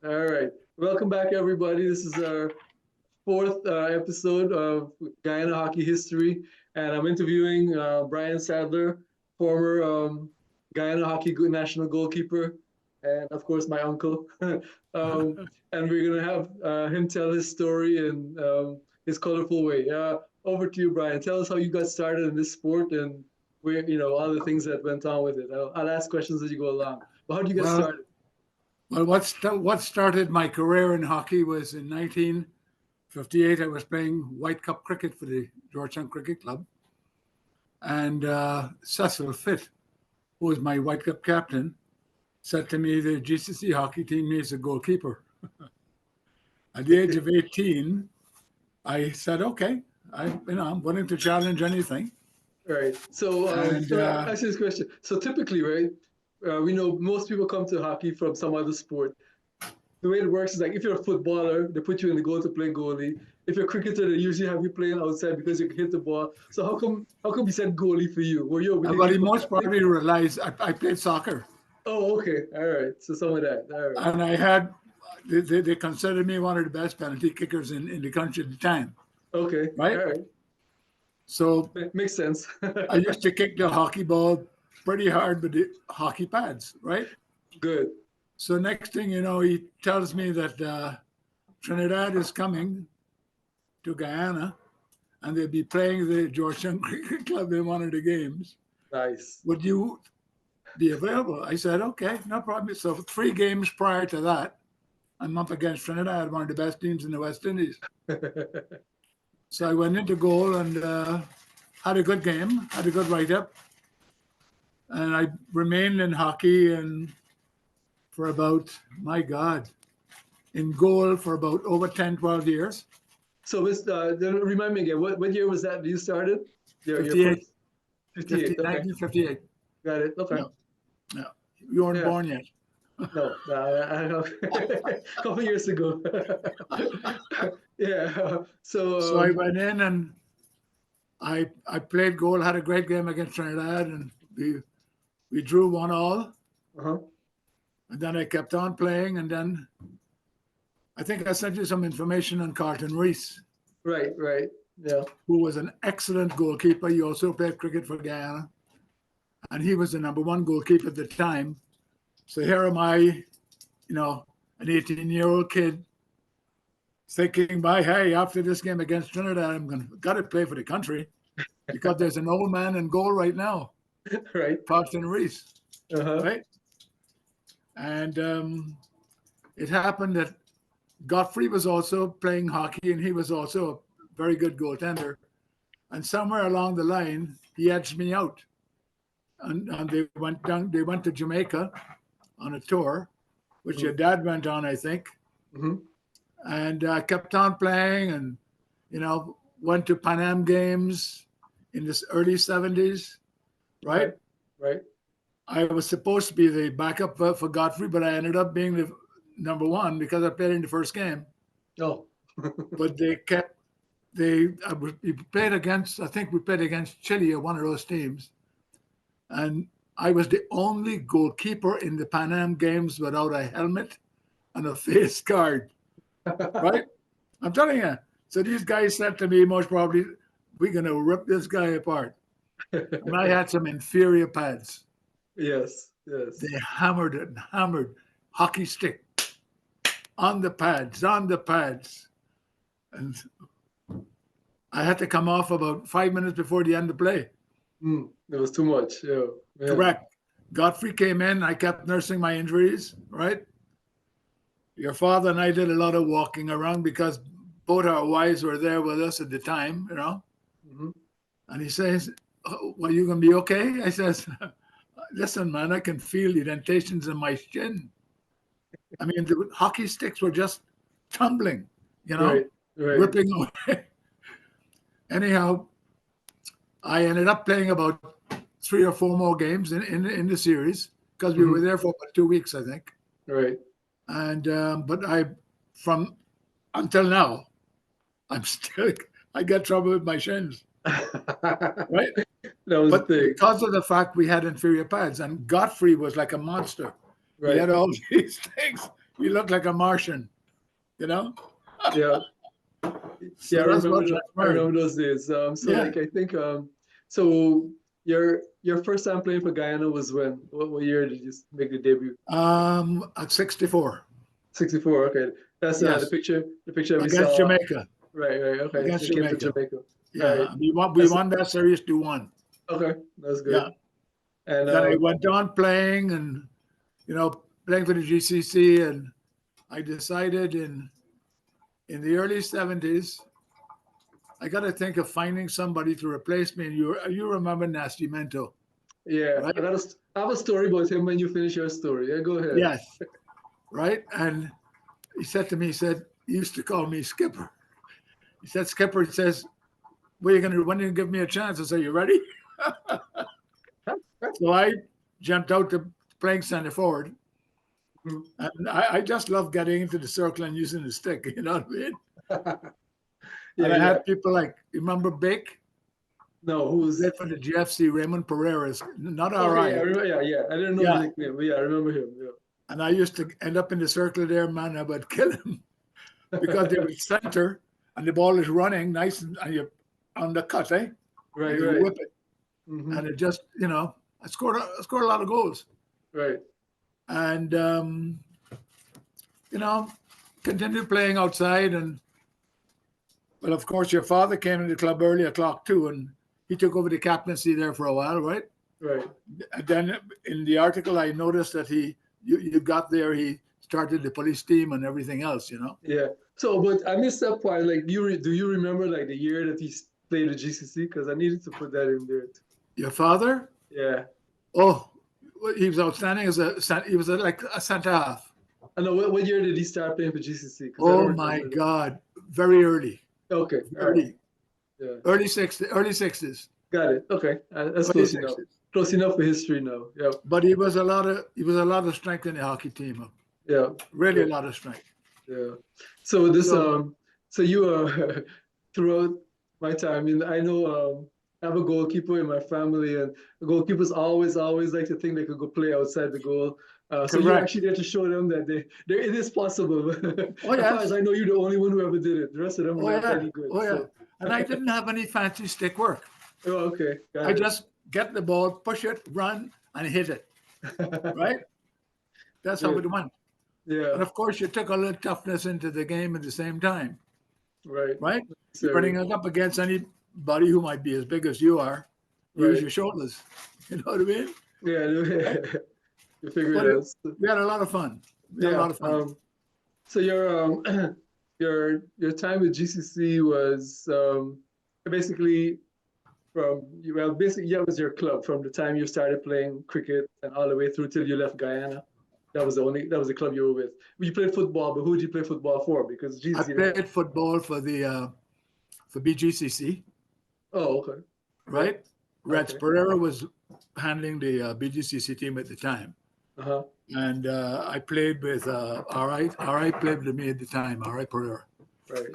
All right. Welcome back, everybody. This is our fourth episode of Guyana hockey history, and I'm interviewing Brian Sadler, former Guyana hockey national goalkeeper, and of course my uncle. And we're gonna have him tell his story in his colorful way. Over to you, Brian. Tell us how you got started in this sport and where all the things that went on with it. I'll ask questions as you go along. But how did you get Well, started? what started my career in hockey was in 1958. I was playing White Cup cricket for the Georgetown Cricket Club, and Cecil Fitt, who was my White Cup captain, said to me, "The GCC hockey team needs a goalkeeper." At the age of 18, I said, "Okay, I'm willing to challenge anything." Right. So And let me ask you this question. So typically, right, we know most people come to hockey from some other sport. The way it works is like if you're a footballer, they put you in the goal to play goalie. If you're a cricketer, they usually have you playing outside because you can hit the ball. So how come you said goalie for you? Were you a but he wicketkeeper? most probably realized I played soccer, Oh, okay. All right. So some of that. All right. and I had they considered me one of the best penalty kickers in the country at the time, Okay. right? All right. So Makes sense. I used to kick the hockey ball pretty hard with the hockey pads, right? Good. So next thing you know, he tells me that Trinidad is coming to Guyana and they'll be playing the Georgetown Cricket Club in one of the games. Nice. Would you be available? I said, okay, no problem. So 3 games prior to that, I'm up against Trinidad, one of the best teams in the West Indies. So I went into goal and had a good game, had a good write-up. And I remained in hockey and for about, my God, in goal for about over 10, 12 years. So remind me again, what year was that you started? Your 58, first 58. Okay. 1958. Got it. Okay. No, no. You weren't Yeah. born yet. No, I know. A couple years ago. Yeah. So I went in and I played goal, had a great game against Trinidad, and we drew 1-1. Uh-huh. And then I kept on playing, and then I think I sent you some information on Carlton Reese, Right. Yeah. who was an excellent goalkeeper. He also played cricket for Guyana, and he was the #1 goalkeeper at the time. So here am I, an 18-year-old kid, thinking, hey, after this game against Trinidad, I'm got to play for the country because there's an old man in goal right now, Right. Carlton Reese, Uh-huh. right? And it happened that Godfrey was also playing hockey, and he was also a very good goaltender. And somewhere along the line, he edged me out, and they went to Jamaica on a tour, which your dad went on, I think. Mm-hmm. And kept on playing and, went to Pan Am games in the early 70s, right? Right. I was supposed to be the backup for Godfrey, but I ended up being the #1 because I played in the first game. Oh. But we played against Chile or one of those teams. And I was the only goalkeeper in the Pan Am games without a helmet and a face guard. Right? I'm telling you. So these guys said to me, most probably, we're going to rip this guy apart. And I had some inferior pads. Yes. They hammered hockey stick on the pads. And I had to come off about 5 minutes before the end of play. It was too much. Yeah. Correct. Godfrey came in. I kept nursing my injuries, right? Your father and I did a lot of walking around because both our wives were there with us at the time, Mm-hmm. And he says, well, you going to be okay? I says, listen, man, I can feel the indentations in my shin. I mean, the hockey sticks were just tumbling, Right. ripping away. Anyhow, I ended up playing about 3 or 4 more games in the series because we were there for about 2 weeks, I think. Right. And but from until now, I get trouble with my shins, right? That was But the thing. because of the fact we had inferior pads, and Godfrey was like a monster. Right. He had all these things. we looked like a Martian, you know. Yeah. Yeah, So that's what I transpired. remember those days. So Yeah. like I think so your first time playing for Guyana was when? What year did you make the debut? At 64. 64. Okay, that's Yes, the picture we against saw. Jamaica. Right, right. Okay, Against so it came to Jamaica. Jamaica. Right. Yeah, we That's won that series 2-1. okay. That's Yeah. good. And Then I went on playing and playing for the GCC, and I decided in the early 70s I got to think of finding somebody to replace me. And you remember Nasty Mento, yeah, right? I have a story about him when you finish your story. Yeah, go ahead. Yes, right. And he said to me, he used to call me Skipper. He said, Skipper, he says, what are you going to do? When are you going to give me a chance? I said, you ready? So I jumped out to playing center forward. Mhm. And I just love getting into the circle and using the stick, you know what I mean? Yeah, And I yeah. had people like, remember Bake? No, Who who's? played for the GFC, Raymond Pereira's, not Okay, yeah, RI. yeah, yeah. I didn't know the Yeah. nickname, but yeah, I remember him. And I used to end up in the circle there, man, I would kill him because they Yeah. would center and the ball is running nice and you're on the cut, eh? Right, And you right. whip it. Hmm. And it just, I scored a lot of goals. Right. And, continued playing outside. And, well, of course, your father came into the club early o'clock too. And he took over the captaincy there for a while, right? Right. And then in the article, I noticed that you got there, he started the police team and everything else, Yeah. So, but I missed that part. Like, do you remember like the year that he played the GCC? Because I needed to put that in there too. Your father? Yeah. Oh, he was outstanding he was like a center half. I know. What year did he start playing for GCC? Because I Oh don't my remember that. God. Very early. Okay. All right. Early. Yeah. Early 60s. Early 60s. Got it. Okay. That's Early close enough. 60s. Close enough for history now. Yeah. But he was a lot of strength in the hockey team. Yeah. Really Yeah. a lot of strength. Yeah. So this So so you throughout my time, I mean, I know I have a goalkeeper in my family, and goalkeepers always like to think they could go play outside the goal. So you're correct. actually there to show them that it is possible. Oh As far as yes. I know, you're the only one who ever did it. The rest of them Oh weren't yeah. any good. Oh yeah. So And I didn't have any fancy stick work. oh, okay, got I it. just get the ball, push it, run, and hit it. Right? That's how Good. it went. Yeah. And of course, you took a little toughness into the game at the same time, Right. right? You're Sorry. running up against anybody who might be as big as you are. Use Right. your shoulders. You know what I mean? Yeah. Right? You figured But it out. we had a lot of fun. We had a Yeah. lot of fun. So your your time with GCC was basically basically that was your club from the time you started playing cricket and all the way through till you left Guyana. That was the club you were with. You played football, but who did you play football for? Because I GCC. played football for BGCC, Oh, okay. right? Reds Okay. Pereira was handling the BGCC team at the time. Uh-huh. And I played with RI played with me at the time, RI Pereira. Right.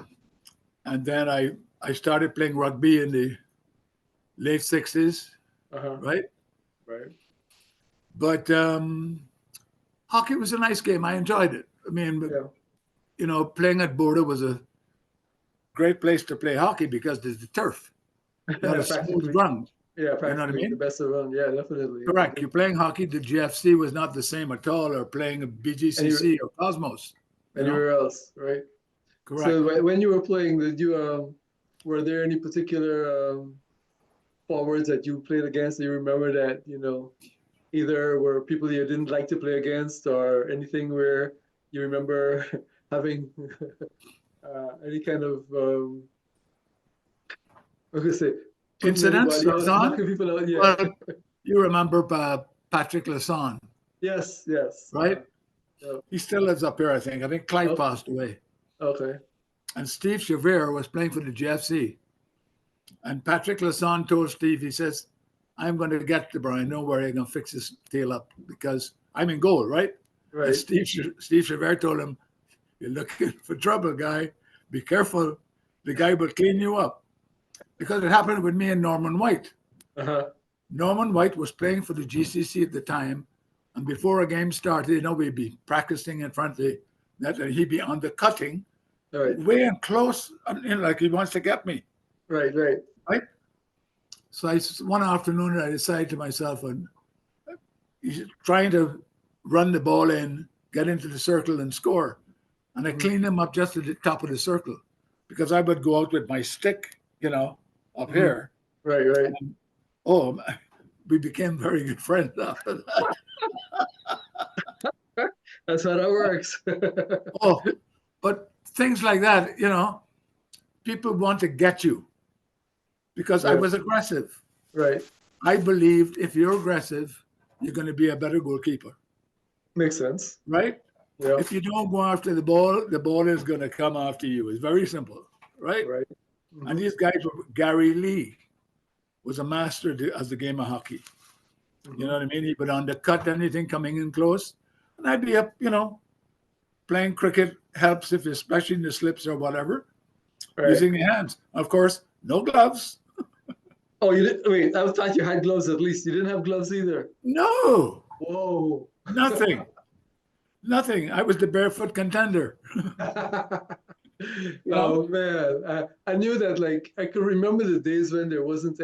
And then I started playing rugby in the late 60s, Uh-huh. right? Right. But hockey was a nice game. I enjoyed it. I mean, Yeah. Playing at Border was a great place to play hockey because there's the turf. Not a smooth ground. Yeah, You know what I practically the mean? best around. Yeah, definitely. Correct. You're playing hockey. The GFC was not the same at all, or playing a BGCC or Cosmos. Anywhere else, right? Correct. So when you were playing, did you were there any particular forwards that you played against that you remember that either were people you didn't like to play against or anything where you remember having any kind of what can I say Incidents, knocking people out? Yeah. Well, you remember Patrick Lasson, Yes. Yes. right? Yeah. He still lives up here, I think. I think Clive Oh, passed away. okay. And Steve Chavere was playing for the GFC. And Patrick Lasson told Steve, he says, I'm going to get to Brian. Don't worry, I'm going to fix this deal up because I'm in goal, right? And Right. Steve Chavere told him, you're looking for trouble, guy. Be careful. The guy will clean you up. Because it happened with me and Norman White. Uh-huh. Norman White was playing for the GCC at the time. And before a game started, we'd be practicing in front of that he'd be undercutting, Right. way and close, like he wants to get me. Right. Right. Right. So one afternoon I decided to myself, and he's trying to run the ball in, get into the circle and score. And I cleaned him up just at the top of the circle, because I would go out with my stick, up here. Right. Right. And, we became very good friends after that. That's how that works. But things like that, people want to get you because I Yeah. was aggressive. Right. I believed if you're aggressive, you're going to be a better goalkeeper. Makes sense. Right? Yeah. If you don't go after the ball is going to come after you. It's very simple. Right? Right. And these guys were, Gary Lee was a master as the game of hockey. You know what I mean? He would undercut anything coming in close. And I'd be up, playing cricket helps, if especially in the slips or whatever, using your hands. Of course, no gloves. Oh, you didn't? Wait, I thought you had gloves at least. You didn't have gloves either. No. Whoa. Nothing. Nothing. I was the barefoot contender. Oh man, I knew that. Like, I could remember the days when there wasn't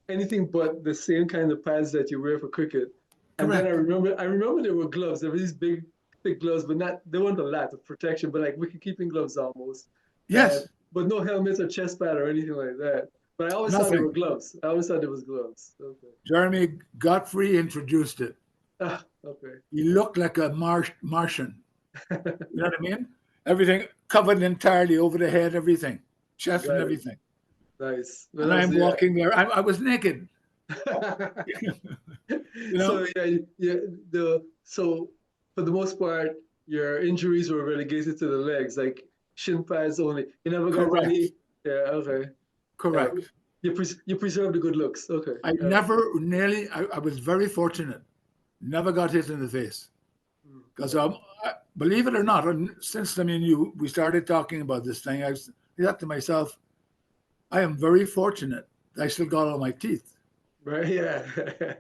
anything but the same kind of pads that you wear for cricket. And Correct. then I remember there were gloves. There were these big, thick gloves, but they weren't a lot of protection, but like wicket-keeping gloves almost. Yes. But no helmets or chest pad or anything like that. But I always thought there were gloves. I always thought there was gloves. Okay. Jeremy Godfrey introduced it. Ah, okay. He looked like a Martian. You know what I mean? Everything covered entirely over the head, everything, chest and everything. Nice. But and I'm walking there. I was naked. So so for the most part, your injuries were relegated to the legs, like shin pads only. You never got any. Yeah. Okay. Correct. You preserved the good looks. Okay. I was very fortunate. Never got hit in the face. Because believe it or not, since we started talking about this thing, I thought to myself, I am very fortunate. I still got all my teeth. Right. Yeah.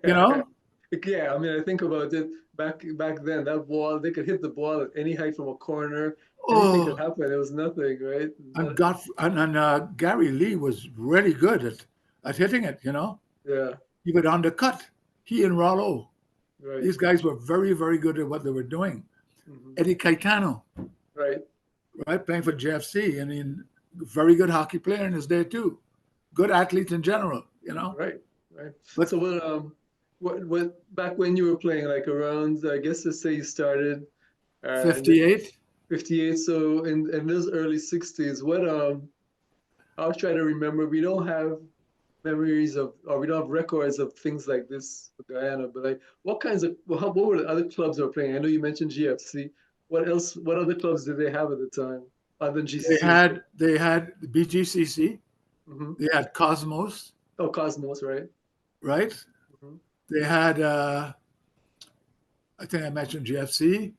Yeah. I mean, I think about it back then. That ball, they could hit the ball at any height from a corner. Anything could happen. It was nothing, right? And Gary Lee was really good at hitting it. Yeah. He would undercut. He and Rollo. Right. These guys were very, very good at what they were doing. Eddie Caetano. Right. Playing for JFC. I mean, very good hockey player in his day too. Good athlete in general. Right. But so what back when you were playing, like around, I guess let's say you started 58. 58. So in those early 60s, I'll try to remember. We don't have memories of, or we don't have records of things like this for Guyana, but like what were the other clubs that were playing? I know you mentioned GFC. What other clubs did they have at the time other than GCC? They had the BGCC. They had Cosmos. Oh, Cosmos, right? Right. They had, I think I mentioned GFC.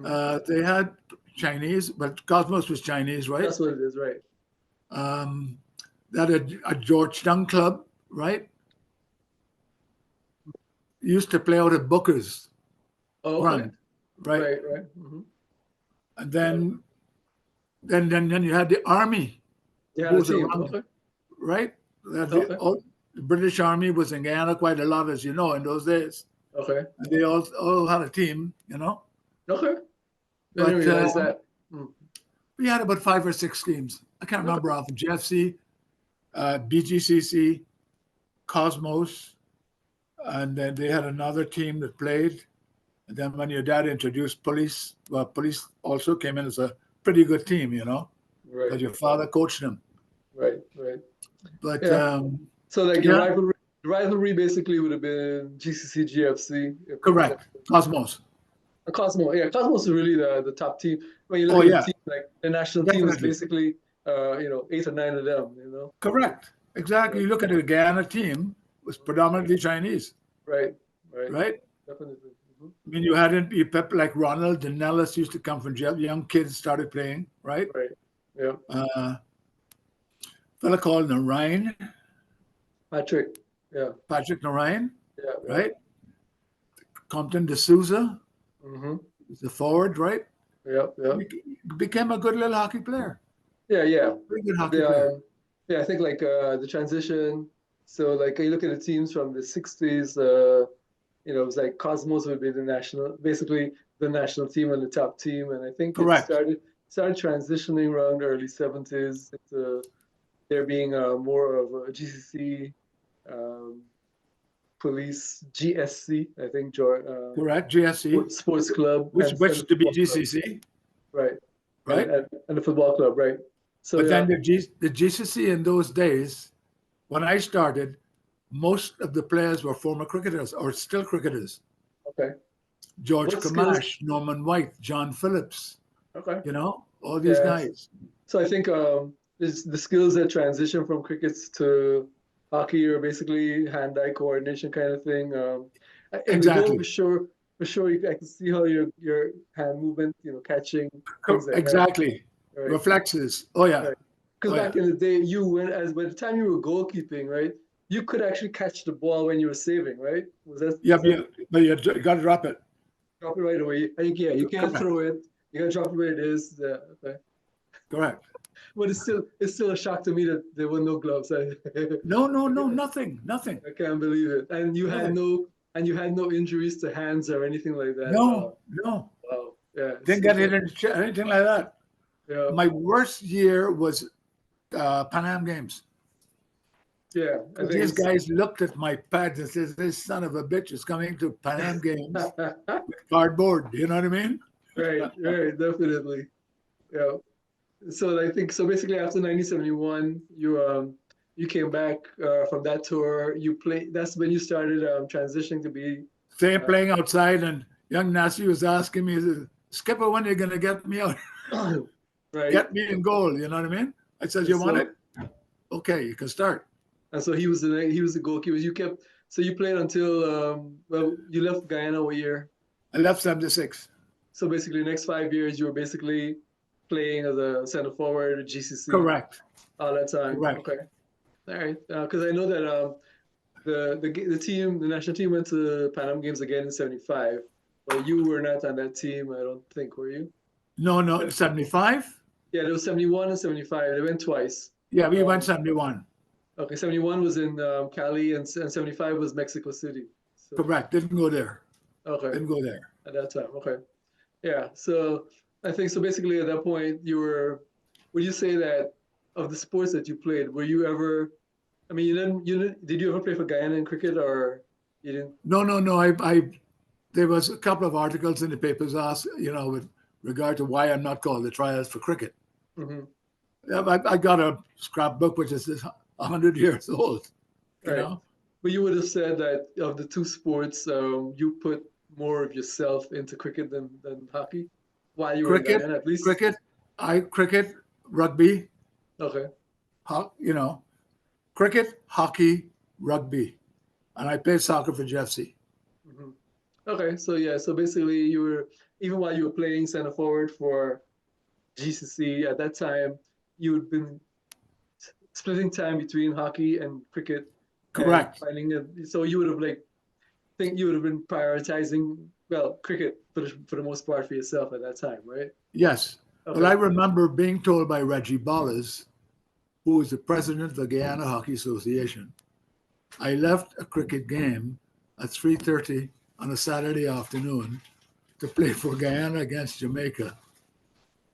They had Chinese, but Cosmos was Chinese, right? That's what it is, right? That a Georgetown club, right? Used to play out at Booker's. Oh, okay. Right. And then you had the Army. Yeah, the team. Okay. Right? The British Army was in Guyana quite a lot, as you know, in those days. Okay. And they all had a team, Okay. But, I didn't realize that. We had about 5 or 6 teams. I can't remember off. GFC, BGCC, Cosmos, and then they had another team that played. And then when your dad introduced Police, Police also came in as a pretty good team, Right. But your father coached them. Right. But so like your rivalry basically would have been GCC, GFC. Correct. Cosmos. Cosmos, yeah. Cosmos is really the top team. When you look at the team, like the national team is basically 8 or 9 of them, Correct. Exactly. You look at the Guyana team, it was predominantly Chinese. Right. Definitely. I mean, you had people like Ronald and Nellis used to come from young kids started playing, right? Right. Yeah. Fella called Narayan. Patrick. Yeah. Patrick Narayan. Yeah. Right. Compton D'Souza. Mm-hmm. He's the forward, right? Yep, yep. Became a good little hockey player. Yeah. Very good hockey The player. yeah, I think like the transition. So like you look at the teams from the '60s. It was like Cosmos would be basically the national team and the top team, and I think it Correct. started transitioning around the early '70s into there being more of a GCC, um, police, GSC, I think, Correct. GSC, sports club which and which the to be football club, GCC, right? And, right? and and the football club, right? So But yeah, then the GCC in those days, when I started, most of the players were former cricketers or still cricketers. okay. George What skills? Kamash, Norman White, John Phillips, Okay. all these Yeah. guys. So I think is the skills that transition from crickets to hockey are basically hand-eye coordination kind of thing. In the goal, Exactly. for sure, I can see how your hand movement, catching things like that, Exactly. right? Reflexes. Oh yeah. Right. Because Oh yeah. back in the day, you went as by the time you were goalkeeping, right? You could actually catch the ball when you were saving, right? Yeah, Was that but you got to drop it. drop it right away? I think yeah, you can't Correct. throw it. You gotta drop it where it is. Yeah, okay. Correct. But it's still a shock to me that there were no gloves. I, No, no, no, nothing, nothing, I can't believe it. nothing. And you had no injuries to hands or anything like that. No, no. Wow. Yeah. Didn't get hit in anything like that. Yeah. My worst year was Pan Am Games. Yeah. I think These guys looked at my pads and said, "This son of a bitch is coming to Pan Am Games with cardboard." You know what I mean? right. Definitely. Yeah. So I think so. Basically, after 1971, you came back from that tour. You play. That's when you started transitioning to be Staying uh, playing outside, and young Nasty was asking me, he said, "Skipper, when are you going to get me out? right. Get me in goal?" You know what I mean? I said, And "You want so it? Okay, you can start." and so he was the goalkeeper. You kept so you played until you left Guyana what year? I left 76. So basically, the next 5 years you were basically playing as a center forward at GCC Correct. all that time. Correct. Okay, all right. Because I know that the national team went to Pan Am Games again in '75, but you were not on that team. I don't think, were you? No, no, 75? Yeah, there was '71 and '75. They went twice. Yeah, we went Um, 71. okay, '71 was in Cali and '75 was Mexico City. So Correct. Didn't go there. okay, Didn't go there. at that time. Okay. Yeah. So I think so. Basically, at that point, would you say that of the sports that you played, were you ever? I mean, did you ever play for Guyana in cricket, or you didn't? No, no, no. There was a couple of articles in the papers asked, with regard to why I'm not called the trials for cricket. Hmm. Yeah, I got a scrapbook which is 100 years old. You Right. know, But you would have said that of the two sports, you put more of yourself into cricket than hockey while you were in cricket, Guyana, at least. cricket, cricket, rugby, Okay. ho- you know, cricket, hockey, rugby, and I played soccer for Jeffsy. Hmm. Okay. So yeah. So basically, even while you were playing center forward for GCC at that time, you'd been splitting time between hockey and cricket and Correct. finding it. So you would have think you would have been prioritizing cricket for the most part for yourself at that time, right? Yes. Well, I Okay. remember being told by Reggie Bolles, who was the president of the Guyana Hockey Association. I left a cricket game at 3:30 on a Saturday afternoon to play for Guyana against Jamaica.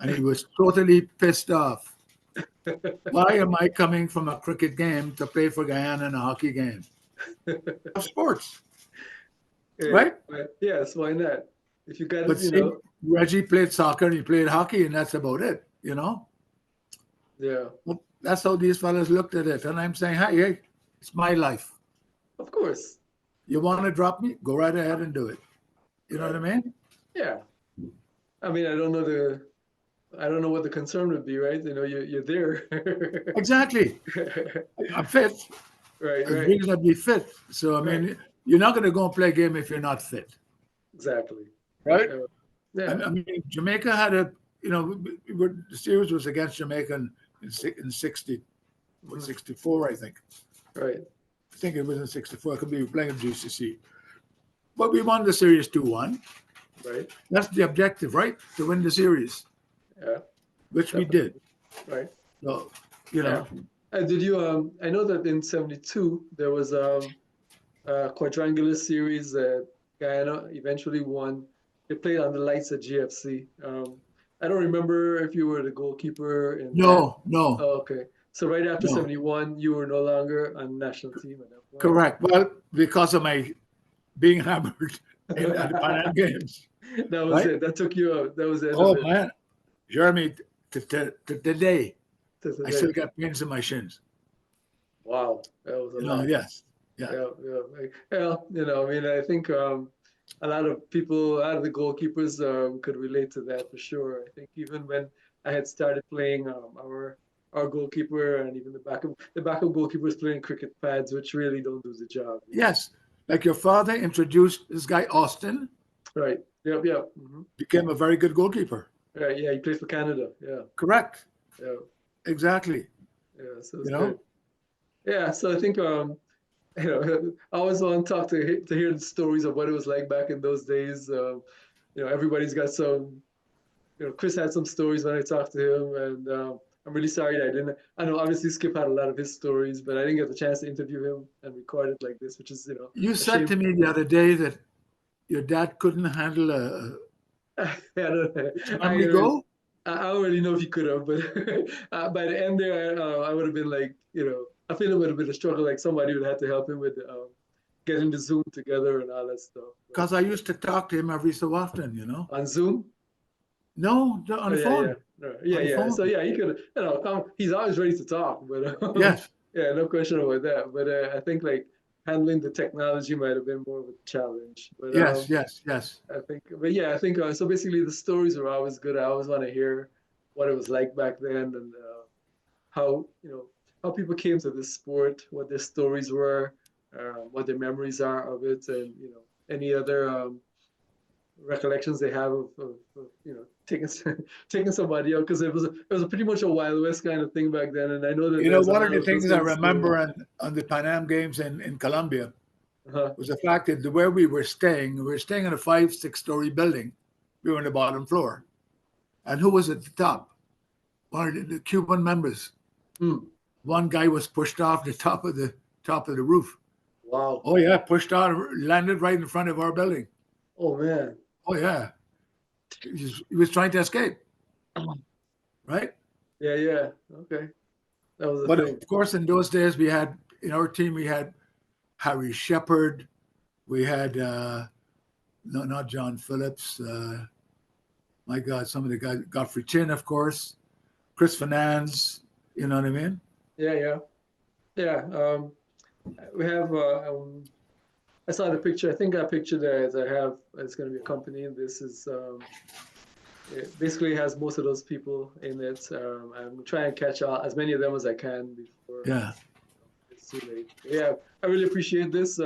And he was totally pissed off. Why am I coming from a cricket game to play for Guyana in a hockey game? Of sports, Yeah, right? but yes, why not? If you got But it, see, Reggie played soccer and he played hockey, and that's about it. yeah, Well, that's how these fellas looked at it. And I'm saying, hey, it's my life. of course, You want to drop me? Go right ahead and do it. You know what right, I mean? yeah. I mean, I don't know what the concern would be, right? You're there. Exactly. I'm fit. Right, I'm right, reasonably fit. So, I right. mean, you're not going to go and play a game if you're not fit. Exactly. Right? Yeah. I mean, Jamaica had the series was against Jamaica in 60, Mhm. 64, I think. Right. I think it was in 64. I could be playing at GCC. But we won the series 2-1. Right. That's the objective, right? To win the series, Yeah. which we did. Definitely. Right. So, you Yeah. know, Did you? I know that in '72 there was a quadrangular series that Guyana eventually won. They played on the lights at GFC. I don't remember if you were the goalkeeper in that. no, no, Oh, okay. So right after no. '71, you were no longer on the national team at that point. Correct. Well, because of my being hammered at the Pan Am Games, That was right? it. That took you out. That was the end of Oh it. man, Jeremy, to today, To I today. still got pains in my shins. Wow, that was a You know, lot. yes, yeah, Yeah, yeah. Well, I mean, I think a lot of people, a lot of the goalkeepers could relate to that for sure. I think even when I had started playing, our goalkeeper and even the backup goalkeepers playing cricket pads, which really don't do the job. yes. Like your father introduced this guy Austin, Right. Yep. Yep. became a very good goalkeeper. Right. Yeah, he played for Canada. Yeah. Correct. Yeah. Exactly. Yeah. So it's You good. know, Yeah. So I think I always want to talk to hear the stories of what it was like back in those days. Everybody's got some. Chris had some stories when I talked to him, and I'm really sorry that I didn't. I know obviously Skip had a lot of his stories, but I didn't get the chance to interview him and record it like this, which is you a said shame. to me the other day that your dad couldn't handle a I don't, I, family goal. I don't really know if he could have, but by the end there, I would have been like, I feel it would have been a struggle. Like somebody would have to help him with getting the Zoom together and all that stuff. But Because I used to talk to him every so often, you know. on Zoom. No, on Oh the yeah, yeah, phone. yeah, On the yeah. So phone. yeah, he could, he's always ready to talk, but Yes, yeah, no question about that. But I think like handling the technology might have been more of a challenge. But yes, yes, yes. but yeah, I think so. Basically, the stories were always good. I always want to hear what it was like back then and how how people came to this sport, what their stories were, what their memories are of it, and any other recollections they have of taking taking somebody out because it was pretty much a Wild West kind of thing back then, and I know that You know, there's a one of lot the of those things I kind of stories. remember on the Pan Am Games in Colombia Uh-huh. was the fact that where we were staying in a 5, 6 story building. We were on the bottom floor. And who was at the top? One of the Cuban members. Hmm. One guy was pushed off the top of the roof. Wow. Oh yeah, pushed out, landed right in front of our building. Oh man. Oh yeah, he was trying to escape, right? Yeah, yeah. Okay. That was the But thing. of course, in those days, we had in our team we had Harry Shepard, we had no, not John Phillips. My God, some of the guys, Godfrey Chin, of course, Chris Fernandez. You know what I mean? Yeah, yeah. Yeah. We have I saw the picture. I think that picture that I have is going to be accompanying this is it basically has most of those people in it. I'm trying to catch as many of them as I can before Yeah. it's too late. Yeah, I really appreciate this.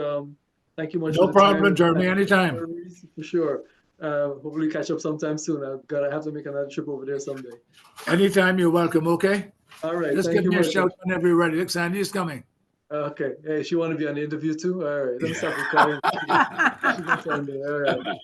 Thank you much for No the time problem, and Jeremy. happy Anytime. memories for sure. Hopefully catch up sometime soon. I have to make another trip over there someday. Anytime you're welcome. Okay. All right, Just thank give you me a much. shout whenever you're ready. Look, Sandy's coming. Okay. Hey, she want to be on the interview too? All right, let me stop recording. She can send me. All right.